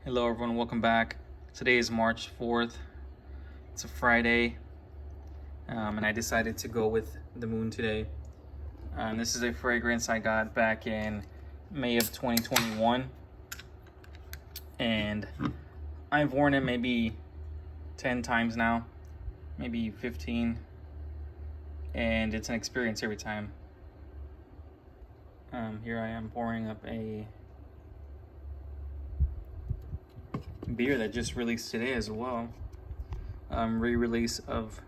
Hello everyone, welcome back. Today is March 4th. It's a Friday, and I decided to go with the moon today. This is a fragrance I got back in May of 2021, and I've worn it maybe 10 times now, maybe 15, and it's an experience every time. Here I am pouring up a beer that just released today as well. Re-release of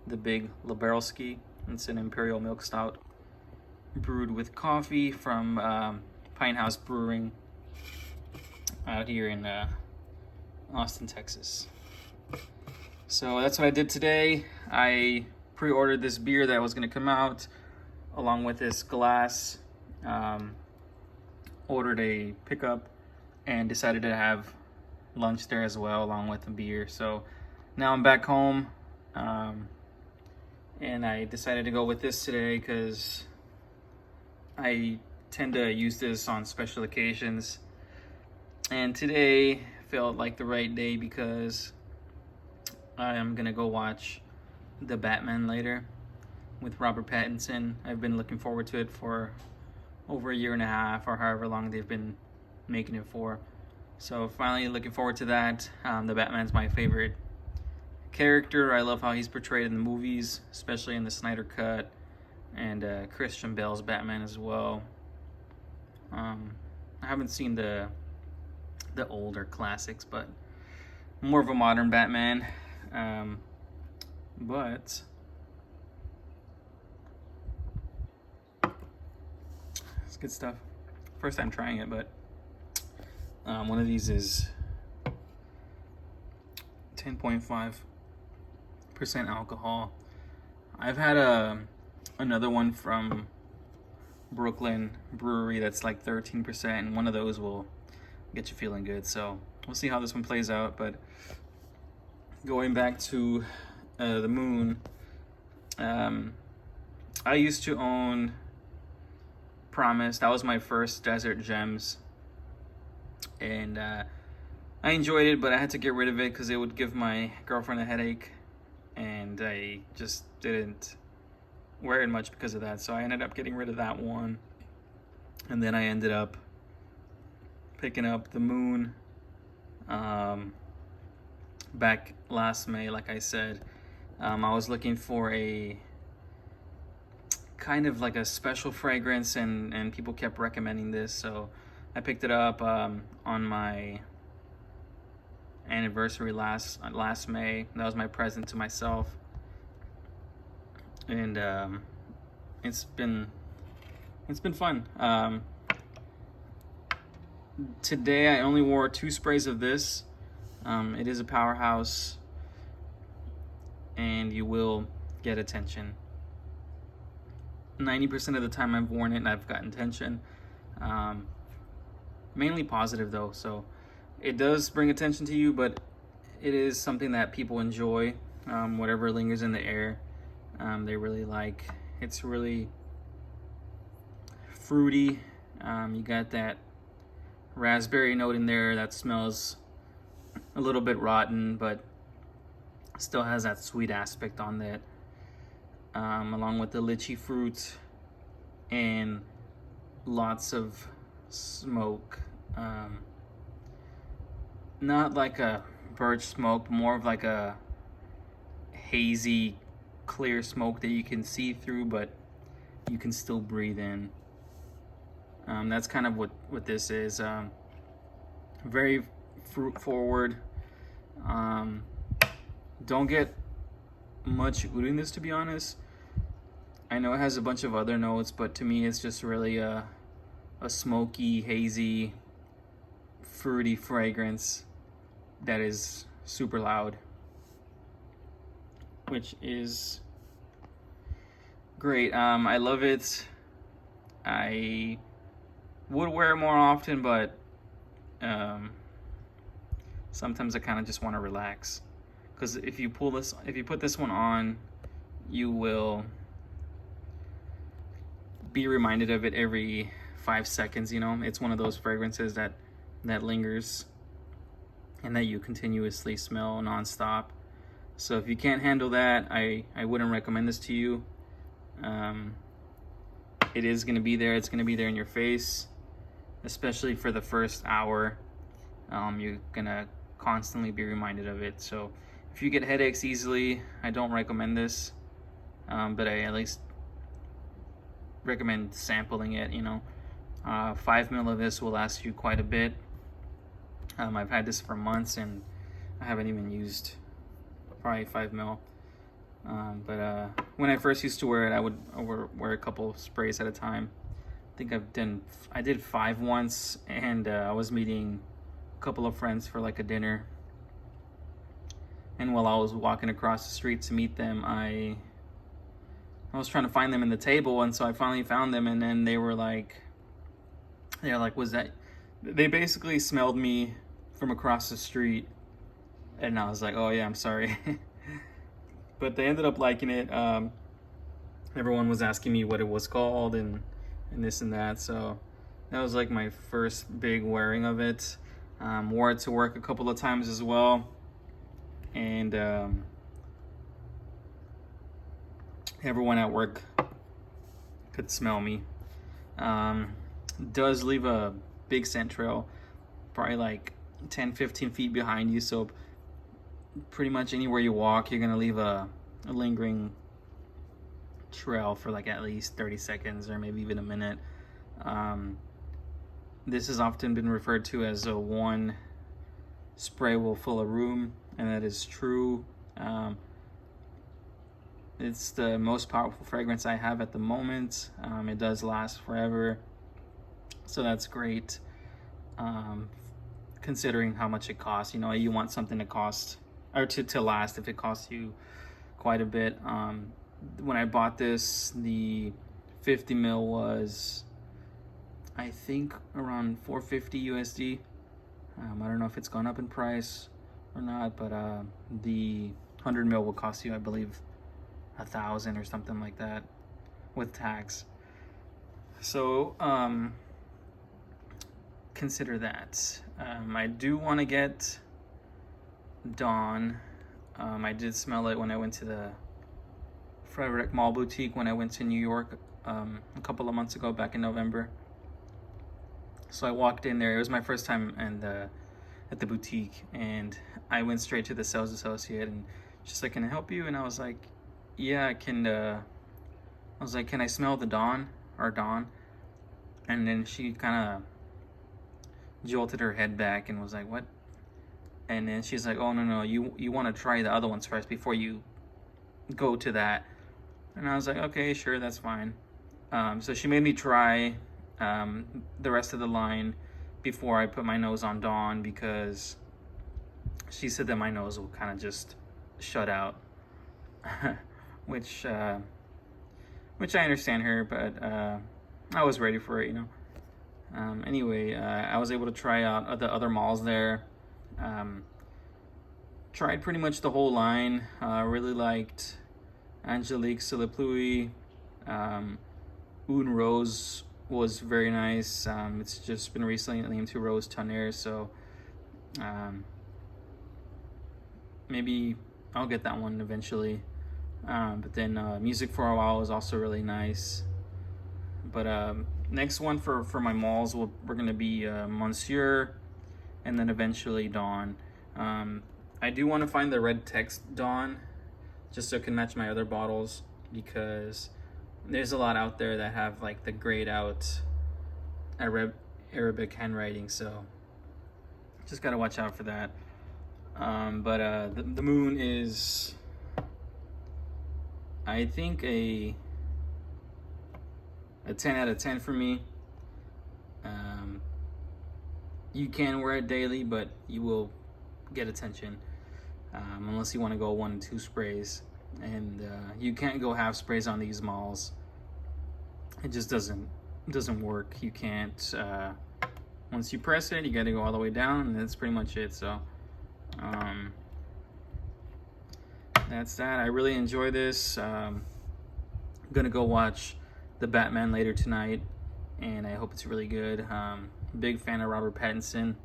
the big Liberalski. It's an Imperial Milk Stout brewed with coffee from Pine House Brewing out here in Austin, Texas. So that's what I did today. I pre-ordered this beer that was going to come out along with this glass. Ordered a pickup and decided to have lunch there as well along with the beer. So now I'm back home, and I decided to go with this today because I tend to use this on special occasions, and today felt like the right day because I am gonna go watch The Batman later with Robert Pattinson. I've been looking forward to it for over a year and a half or however long they've been making it for. So finally looking forward to that. The Batman's my favorite character. I love how he's portrayed in the movies, especially in the Snyder Cut, and Christian Bale's Batman as well. I haven't seen the older classics, but more of a modern Batman. But it's good stuff. First time trying it, but one of these is 10.5% alcohol. I've had another one from Brooklyn Brewery that's like 13%, and one of those will get you feeling good. So we'll see how this one plays out. But going back to the moon, I used to own Promise. That was my first Desert Gems, and I enjoyed it, but I had to get rid of it because it would give my girlfriend a headache, and I just didn't wear it much because of that. So I ended up getting rid of that one, and then I ended up picking up the moon back last May. Like I said, I was looking for a kind of like a special fragrance, and people kept recommending this, so I picked it up on my anniversary last May. That was my present to myself, and it's been fun. Today I only wore 2 sprays of this. It is a powerhouse, and you will get attention. 90% of the time I've worn it and I've gotten attention. Mainly positive though, so it does bring attention to you, but it is something that people enjoy. Whatever lingers in the air, they really like. It's really fruity. You got that raspberry note in there that smells a little bit rotten, but still has that sweet aspect on that. Along with the lychee fruit and lots of smoke. Not like a birch smoke, more of like a hazy, clear smoke that you can see through, but you can still breathe in. That's kind of what this is. Very fruit forward. Don't get much oud in this, to be honest. I know it has a bunch of other notes, but to me it's just really a smoky, hazy, fruity fragrance that is super loud, which is great. I love it. I would wear it more often, but sometimes I kind of just want to relax, because if you put this one on, you will be reminded of it every 5 seconds. You know, it's one of those fragrances that lingers and that you continuously smell nonstop. So if you can't handle that, I wouldn't recommend this to you. It is going to be there. It's going to be there in your face, especially for the first hour. You're going to constantly be reminded of it. So if you get headaches easily, I don't recommend this. But I at least recommend sampling it, 5 ml of this will last you quite a bit. I've had this for months and I haven't even used probably 5 ml. But when I first used to wear it, I would wear a couple sprays at a time. I think I did 5 once, and I was meeting a couple of friends for like a dinner. And while I was walking across the street to meet them, I was trying to find them in the table, and so I finally found them, and then they're like, was that? They basically smelled me from across the street, and I was like, oh yeah, I'm sorry. But they ended up liking it. Everyone was asking me what it was called and this and that. So that was like my first big wearing of it. Wore it to work a couple of times as well. And everyone at work could smell me. Does leave a big scent trail, probably like 10-15 feet behind you. So pretty much anywhere you walk, you're gonna leave a lingering trail for like at least 30 seconds or maybe even a minute. This has often been referred to as a one spray will fill a room, and that is true. It's the most powerful fragrance I have at the moment. It does last forever, so that's great. Considering how much it costs, you want something to cost or to last if it costs you quite a bit. When I bought this, the 50 ml was, I think, around $450 USD. I don't know if it's gone up in price or not, but the 100 ml will cost you, I believe, $1,000 or something like that with tax. So consider that. I do want to get Dawn. I did smell it when I went to the Frederic Malle boutique when I went to New York a couple of months ago, back in November. So I walked in there. It was my first time at the boutique, and I went straight to the sales associate, and she's like, "Can I help you?" And I was like, "Yeah, I can." I was like, "Can I smell the Dawn?" And then she kind of jolted her head back and was like, "What?" And then she's like, "Oh no, you want to try the other ones first before you go to that." And I was like, "Okay, sure, that's fine." So she made me try the rest of the line before I put my nose on Dawn, because she said that my nose will kind of just shut out, which I understand her, but I was ready for it, Anyway, I was able to try out the other malls there. Tried pretty much the whole line. Really liked Angelique S'il vous plaît. Une Rose was very nice. It's just been recently named to Rose Tonnerre, so maybe I'll get that one eventually. But then Music for a While was also really nice. But next one for my malls, we're going to be Monsieur, and then eventually Dawn. I do want to find the red text Dawn, just so it can match my other bottles, because there's a lot out there that have like the grayed out Arabic handwriting, so just got to watch out for that. But the Moon is, I think, a 10 out of 10 for me. You can wear it daily, but you will get attention unless you want to go 1 and 2 sprays, and you can't go half sprays on these malls. It just doesn't work. You can't. Once you press it, you got to go all the way down, and that's pretty much it. So that's that. I really enjoy this. I'm gonna go watch The Batman later tonight, and I hope it's really good. Big fan of Robert Pattinson,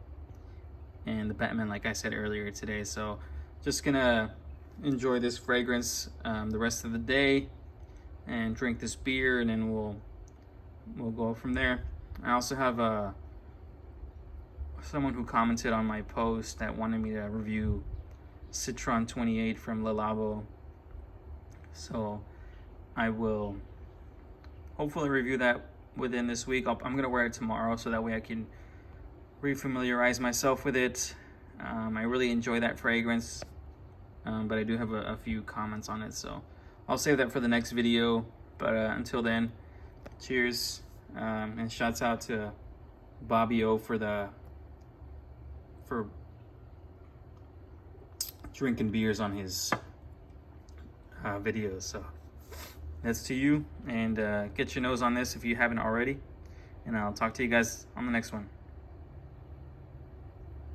and the Batman, like I said earlier today. So just gonna enjoy this fragrance the rest of the day and drink this beer, and then we'll go from there. I also have someone who commented on my post that wanted me to review Citron 28 from Le Labo. So I will hopefully review that within this week. I'm gonna wear it tomorrow so that way I can refamiliarize myself with it. I really enjoy that fragrance, but I do have a few comments on it, so I'll save that for the next video. But until then, cheers, and shouts out to Bobby O for drinking beers on his videos. So that's to you, and get your nose on this if you haven't already, and I'll talk to you guys on the next one.